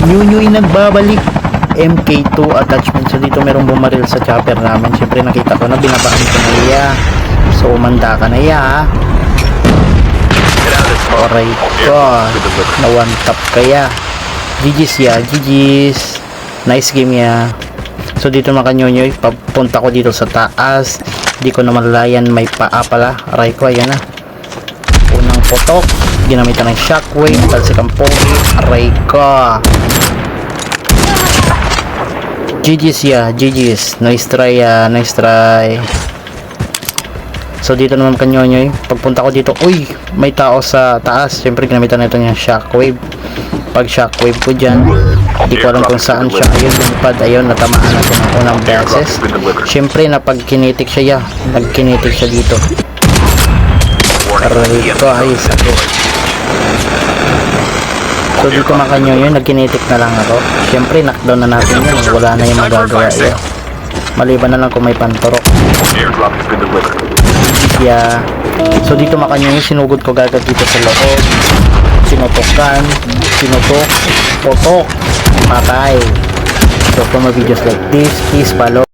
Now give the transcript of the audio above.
Nyunyuy nagbabalik. MK2 attachment. So dito merong bumaril sa chopper namin. Siyempre nakita ko na binabaan ko na iya. So umanda ka na iya ha. Aray ko. Na one tap kaya. GG's ya. GG's. Nice game ya. So dito mga kanyonyoy, papunta ko dito sa taas. Di ko na malalayan, may paa pala. Aray ko, ayan na. Unang putok. Ginamitan ng shockwave. Talsikang pogi. Aray ko. GG's ya, GG's. Nice try ya, nice try. So dito naman kanyonyoy, pagpunta ko dito, uy, may tao sa taas. Siyempre ginamitan na ito niya shockwave. Pag shockwave ko dyan, hindi ko alam kung saan siya. Ayun, lumipad, ayun, natamaan na ng unang beses. Siyempre na pag kinitik siya, nagkinitik siya dito. Aray ko, ay sakit. So dito mga kanyonyoy, nagkinitik na lang ako. Siyempre knockdown na natin yun, wala na yung magagawa yun. Maliban na lang kung may panturok. Yeah. So dito mga kanyonyoy, sinugod ko gagad dito sa loob. Sinutukan, sinutok, potok, patay. So for more videos like this, please follow